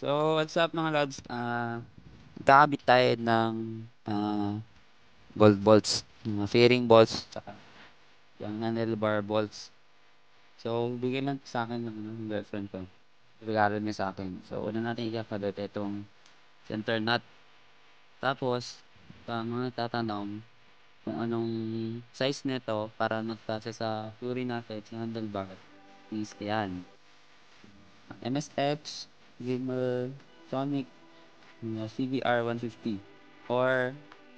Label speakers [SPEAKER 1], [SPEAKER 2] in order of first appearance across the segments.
[SPEAKER 1] So, what's up mga lods? Kakabit tayo ng gold bolts, mga fairing bolts, tsaka yung handlebar bolts. So, bigyan lang sa akin ng girlfriend ko. Regalo niya sa akin. So, una natin ikakabit itong center nut. Tapos, mga tatanong kung anong size nito para magkasa sa flooring natin sa handlebar. Is yan. MSX, Gamer, Sonic, CVR 150. Or,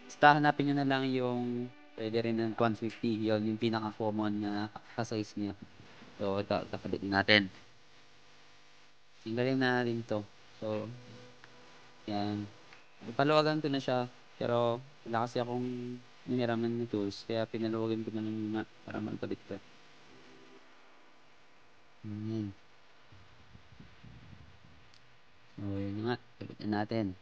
[SPEAKER 1] basta hanapin nyo na lang yung pwede rin ng 150. Yun, yung pinaka-common na kasize niya. So, ito, kakabit natin. Tinggalin na natin to. So, yan. Paluwagan ko na siya. Pero, wala kasi akong nihiraman ng tools. Kaya pinaluwagan ko na lang muna para magkabit ko. Yan. So, yun nga. Kabitin natin.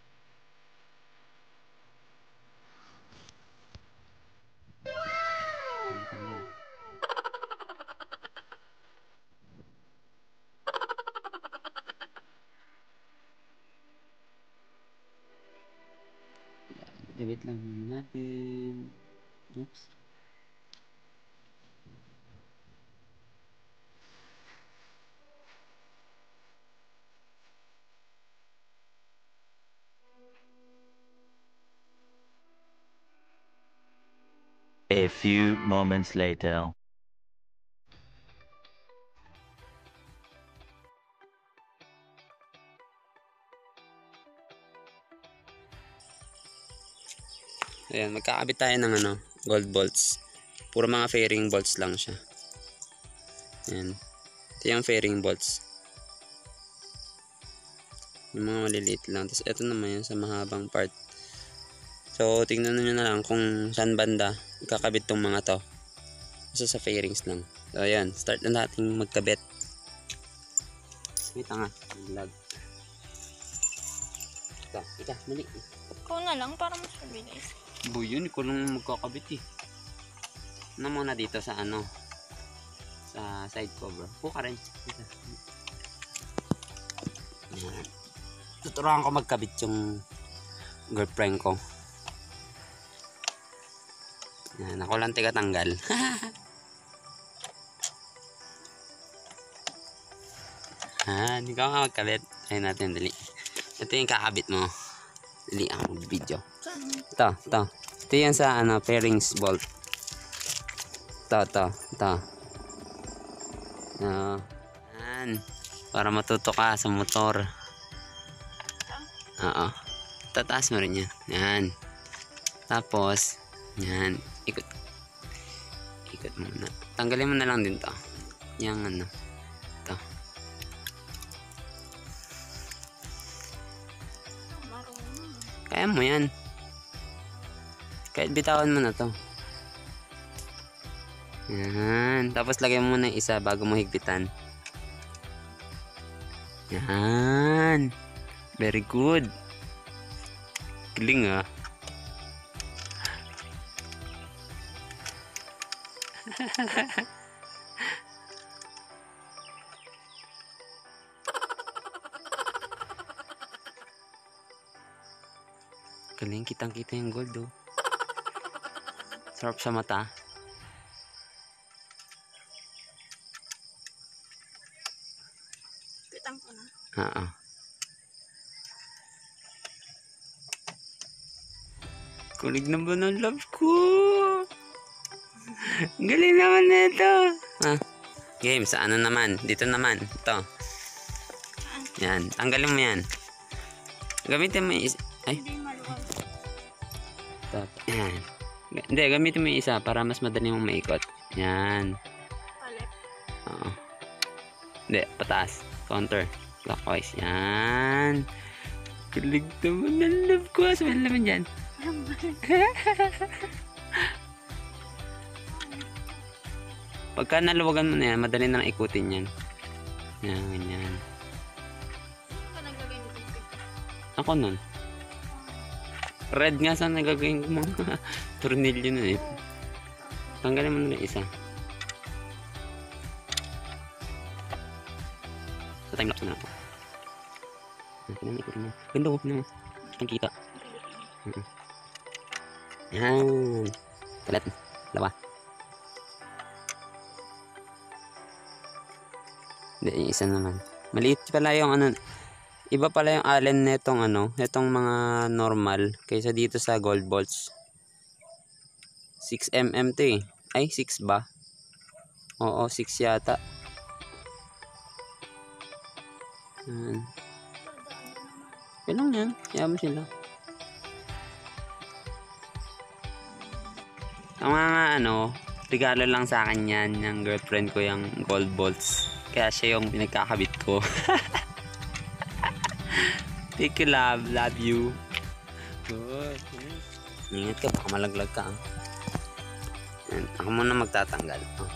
[SPEAKER 1] Kabit lang muna natin. Oops.
[SPEAKER 2] A few moments later.
[SPEAKER 1] Ayan, magkakabit tayo ng gold bolts. Puro mga fairing bolts lang siya. Ayan. Ito yung fairing bolts. Yung mga maliliit lang. Tapos ito naman yung sa mahabang part. So, tingnan nyo na lang kung saan banda kakabit tong mga to. Basta sa fairings lang. So, ayan. Start na natin magkabit. Wait nga. Lag. Ika, mali.
[SPEAKER 3] Ikaw na lang para mas mabilis.
[SPEAKER 1] Yun, ikaw lang magkakabit eh. Ano muna dito sa sa side cover. Puka rin. Ayan. Tuturuan ko magkabit yung girlfriend ko. Yan, ako lang tigatanggal. Hindi ka magkabit. Ayun natin, dali. Ito yung kakabit mo. Dali ako mag-video. Ito. Ito yan sa fairings bolt. Ito. Yan. Para matuto ka sa motor. Oo. Tataas mo rin yan. Yan. Tapos, yan. Ikot muna. Tanggalin mo na lang din to. Yang ito. Kaya mo yan. Kahit bitawan mo na to. Yan. Tapos lagay mo muna yung isa bago mo higpitan. Yan. Very good. Galing ah. Galing, kitang-kita yung gold oh. Sarap sa mata.
[SPEAKER 3] Kitang ko na.
[SPEAKER 1] Oo. Kulig na ba ng love ko? Galing naman na ito. Game, sa naman? Dito naman. Ito. Yan. Tanggalin mo yan. Gamitin mo yung isa. Ay.
[SPEAKER 3] Hindi maluwag.
[SPEAKER 1] Yan. Hindi, gamitin mo yung isa para mas madali mong maikot. Yan.
[SPEAKER 3] Palit.
[SPEAKER 1] Oo. Hindi, pataas. Counter. Clockwise. Yan. Kulig naman ng love ko. Smell naman dyan. Pagka naluwagan mo na yan, madali na ikutin yan. Yan, ganyan.
[SPEAKER 3] Saan ka naglagay nito?
[SPEAKER 1] Ako nun. Red nga saan nagagawin ko mga tornilyo na eh. Tanggalin mo na isa. Sa time lapse na ako. Ikutin mo. Ganda ko na. Ang kita. Yan. Kalat. Dalawa. Hindi, yung isa naman. Maliit pala yung ano. Iba pala yung allen netong ano. Itong mga normal. Kaysa dito sa gold bolts. 6mm to eh. Ay, 6 ba? Oo, 6 yata. Yan. Kailang yan. Kaya mo sila. Ang mga ano, regalo lang sa akin yan. Yung girlfriend ko yung gold bolts. Kaya siya yung pinagkakabit ko. Thank you, love. Love you. Good. Ingat ka, baka malaglag ka. Ah. Yan. Ako muna magtatanggal. Oh.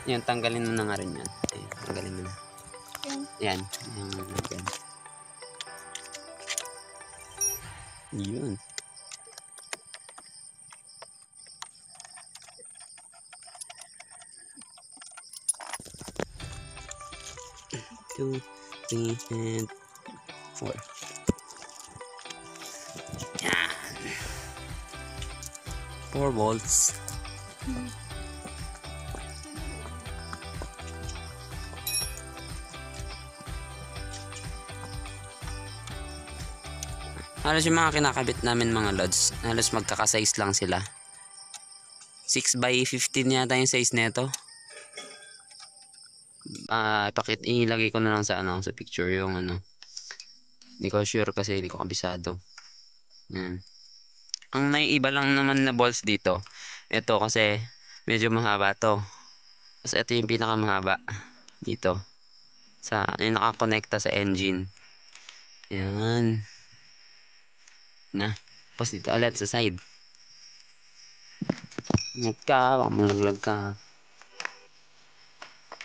[SPEAKER 1] Yan, tanggalin mo na nga rin yan. Ay, tanggalin mo na. Yan. Yan. Yun. Two, three, and 4. Yan. 4 volts. Halos yung mga kinakabit namin mga lods, halos magkakasize lang sila. 6x15 yata yung size nito. Ilagay ko na lang sa ano, sa picture yung ano. Hindi ko sure kasi hindi ko kabisado. Yan. Ang naiiba lang naman na balls dito. Ito kasi medyo mahaba to. Kasi ito yung pinakamahaba dito. Yung nakakonekta sa engine. Yan. Na. Tapos dito ulit sa side. Ingat ka, baka malaglag ka.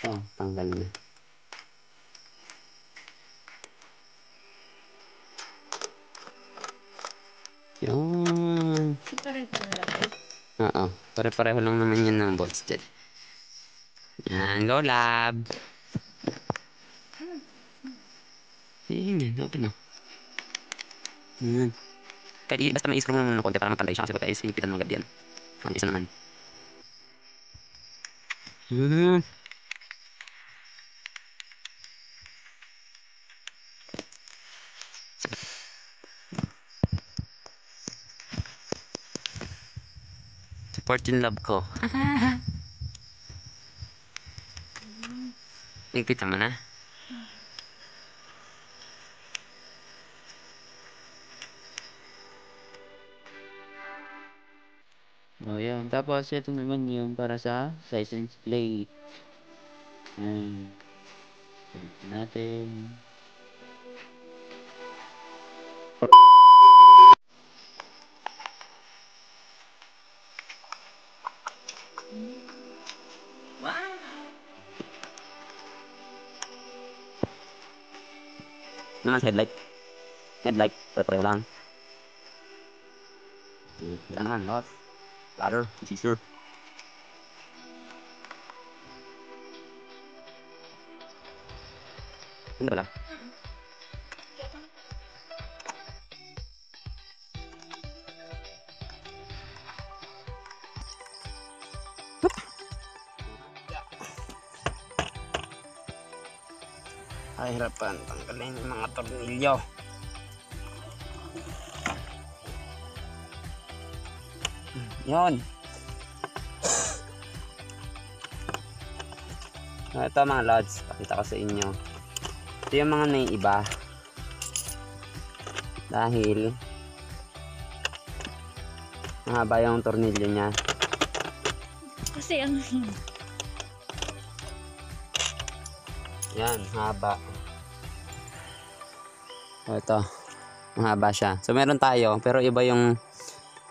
[SPEAKER 1] Oh, tanggal na. Yun.
[SPEAKER 3] Ito rin pa nalagay.
[SPEAKER 1] Oo. Pare-pareho lang naman yan ng bolts dyan. Yan. Go lab. Yan. Open o. Yan. Pwede, basta may iscrew mo ng konti para mapantay siya kasi pag isipitan mo agad yan. Ang isa naman. Yan. Support yung love ko. Nagpita mo na? Oh, yan. Tapos, ito naman yung para sa license plate. Yan. Ito natin. Naman headlight. Headlight. Pare-pareho lang. Kailangan, lot. Ladder. Scissor. Ganda pala. Ay, hirapan. Tanggalin yung mga tornilyo. Yun. Ito mga lods. Pakita ko sa inyo. Ito yung mga naiiba. Dahil mahaba yung tornilyo niya.
[SPEAKER 3] Kasi ano yun?
[SPEAKER 1] Yan, haba. Ito. Mahaba siya. So meron tayo, pero iba yung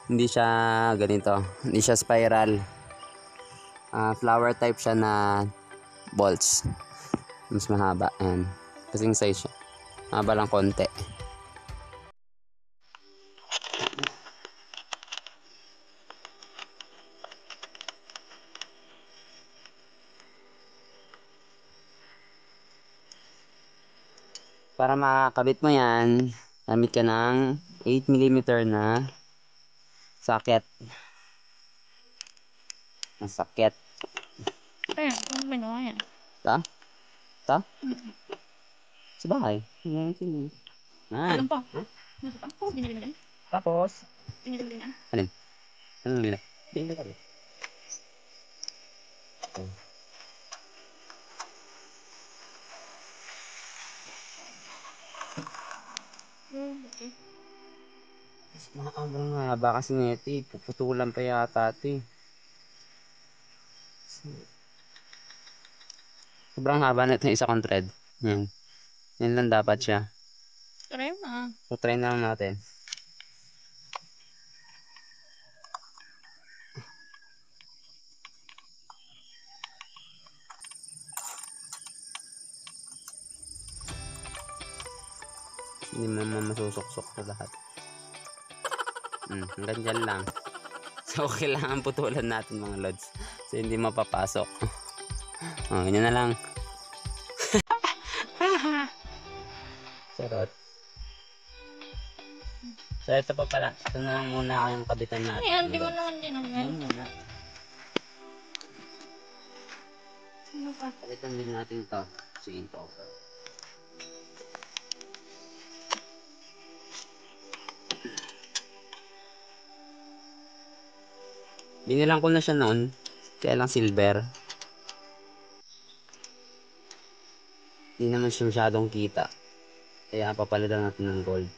[SPEAKER 1] hindi siya ganito. Hindi siya spiral. Flower type siya na bolts. Mas mahaba. Ayan. Kasing size siya. Mahaba lang konti. Para makakabit mo yan, gamit ka ng 8mm na socket. Ang sakit.
[SPEAKER 3] Ayan, kung ginawa yan.
[SPEAKER 1] Ta? Ta? Sa bahay. Yan, sino?
[SPEAKER 3] Alam
[SPEAKER 1] Yan.
[SPEAKER 3] pa. Nasa pa? Binili mo din?
[SPEAKER 1] Tapos?
[SPEAKER 3] Binili mo din yan?
[SPEAKER 1] Alin? Anong nila? Hindi ka rin.
[SPEAKER 3] Okay.
[SPEAKER 1] Sobrang haba kasi nito eh. Puputulan pa yata ito eh. Sobrang haba nito yung isa kong thread. Yan. Yan lang dapat siya.
[SPEAKER 3] Try mo na.
[SPEAKER 1] So, try na lang natin. Hindi mo masusuksok sa lahat. Hanggang dyan lang. So, kailangan putulan natin mga lods. So, hindi mapapasok. Oh, ganyan na lang. Sarot. So, ito pa pala. Ito na lang muna yung kabitan natin.
[SPEAKER 3] Ayan, di mo naman din naman.
[SPEAKER 1] Yan muna.
[SPEAKER 3] Ano pa?
[SPEAKER 1] Kabitan din natin ito. Sige ito. Binilang ko na siya noon. Kaya lang silver. Hindi naman siya masyadong kita. Kaya papalitan natin ng gold.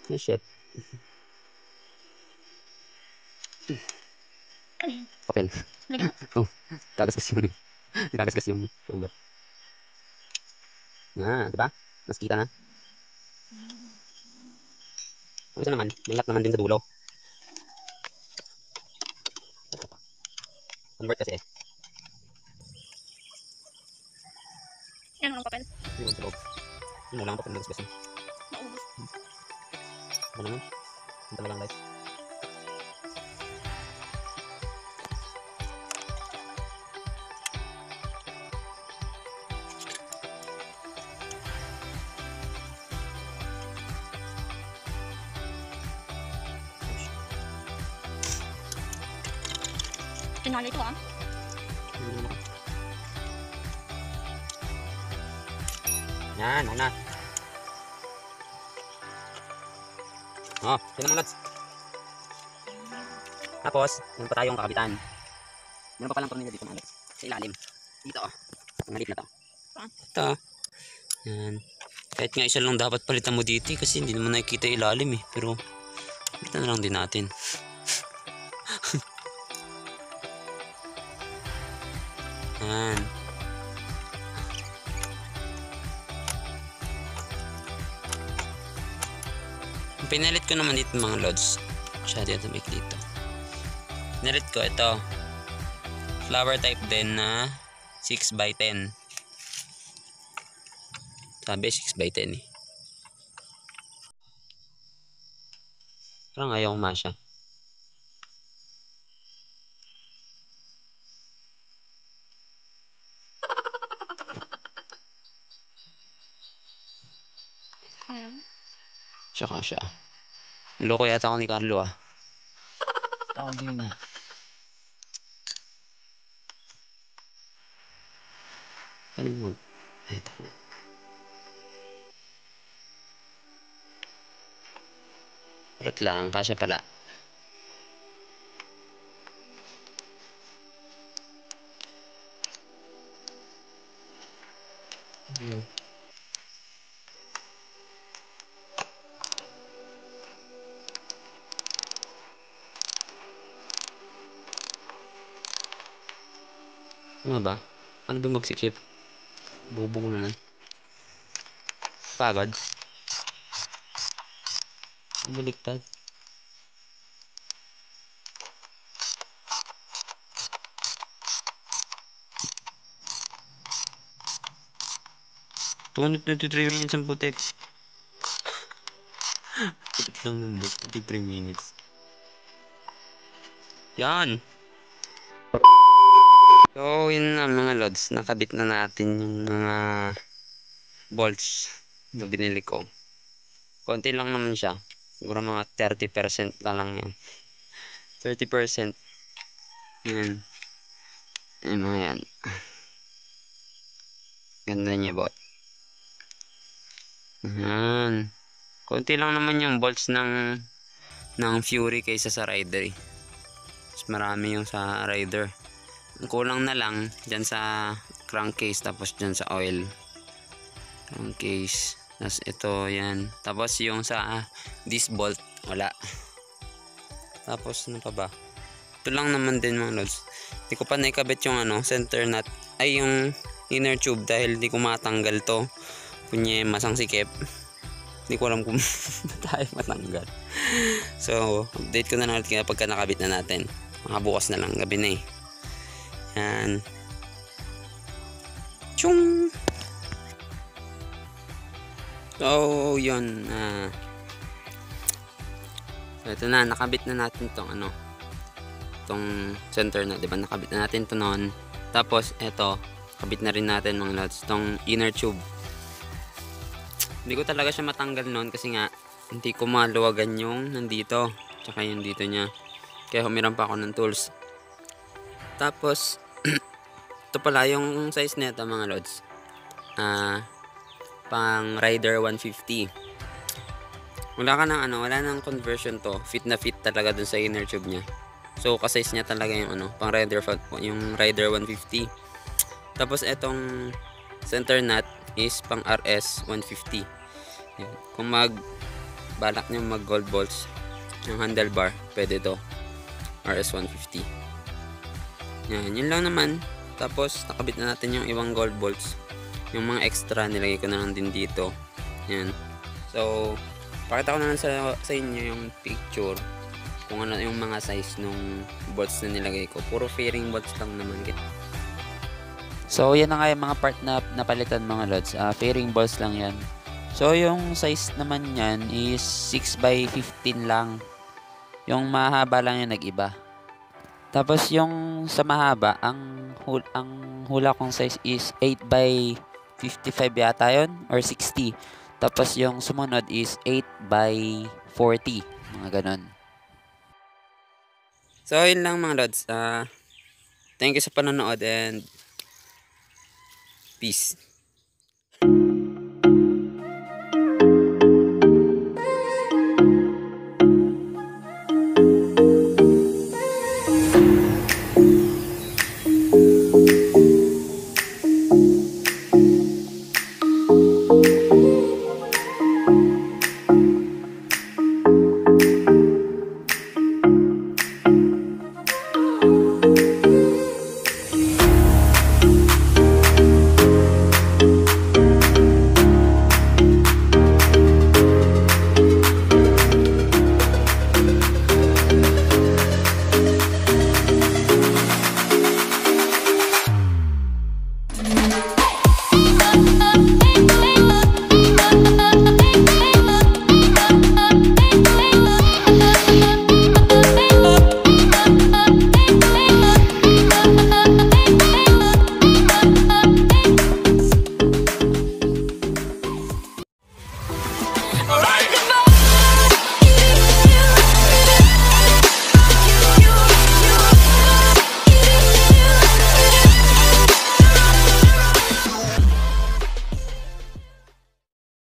[SPEAKER 1] Oh, shit. Papel. Oh, kagasgas yung kagasgas yung shoulder. Diba? Mas kita na. Ang isa naman, may lock naman din sa dulo. Convert kasi.
[SPEAKER 3] Yan ang papel.
[SPEAKER 1] Hindi sa loob. Yung lang papel na gasgas yun.
[SPEAKER 3] Naubos.
[SPEAKER 1] Ano naman? Yung talagang guys.
[SPEAKER 3] Tinali ito ah.
[SPEAKER 1] Yan, na. Oh, tingnan mo lods. Tapos, meron pa tayong kakabitan. Meron pa palang tornilyo dito mga lods. Sa ilalim. Dito oh. Ang halip na to. Ito. Yan. Kahit nga isa lang dapat palitan mo dito kasi hindi naman nakikita ilalim eh. Pero, palitan na lang din natin. Yan. Pinalit ko naman dito mga lods. Siya dito may dito. Pinalit ko ito. Flower type din na 6x10. Sabi 6x10 eh. Parang ayaw kumasya.
[SPEAKER 3] Ayan.
[SPEAKER 1] Tsaka siya. Loko yata ako ni Carlo ah. Tawag din na. Ano mo? Ito. Parot lang. Kasya pala. Ano ba? Ano ba magsikip? Bubog na lang. Pagod. Baliktad. Tunod na 3 minutes ang putik. Putik lang nun. 3 minutes. Yan! So, yun na mga lods. Nakabit na natin yung mga bolts na binili ko. Konti lang naman siya. Siguro mga 30% na lang yan. 30%. Yan. Yan mga yan. Ganda niya, bot. Yan. Konti lang naman yung bolts ng Fury kaysa sa Rider eh. Mas marami yung sa Rider. Ang kulang na lang dyan sa crankcase tapos dyan sa oil. Crankcase. Tapos ito yan. Tapos yung sa disc bolt wala. Tapos ano pa ba? Ito lang naman din mga lods. Hindi ko pa naikabit yung center nut. Ay yung inner tube dahil hindi ko matanggal to. Punye masang sikip. Hindi ko alam kung tayo matanggal. So, update ko na lang ulit kaya pagka nakabit na natin. Mga bukas na lang, gabi na eh. Yan. Chung! So, yun. So, ito na. Nakabit na natin tong tong center na. Diba? Nakabit na natin to noon. Tapos, ito. Kabit na rin natin mga lods. Tong inner tube. Hindi ko talaga siya matanggal noon kasi nga hindi ko maluwagan yung nandito tsaka yung dito niya, kaya humiram pa ako ng tools. Tapos ito pala yung size nito mga lods, pang Rider 150. Wala nang conversion to, fit na fit talaga dun sa inner tube niya. So ka-size niya talaga yung pang Rider, yung Rider 150. Tapos etong center nut is pang RS 150. Yan. Kung balak nyo mag gold bolts yung handlebar, pwede to RS 150. Yan, yun lang naman. Tapos nakabit na natin yung ibang gold bolts. Yung mga extra nilagay ko na lang din dito. Yan. So pakita ko na lang sa inyo yung picture kung ano yung mga size nung bolts na nilagay ko. Puro fairing bolts lang naman. So yan na nga yung mga part na napalitan mga lods. Fairing bolts lang yan. So yung size naman yan is 6x15 lang. Yung mahaba lang yung nag-iba. Tapos yung sa mahaba, ang hula kong size is 8x55 yata yun or 60. Tapos yung sumunod is 8x40. Mga ganon. So yun lang mga lods. Thank you sa panonood and peace.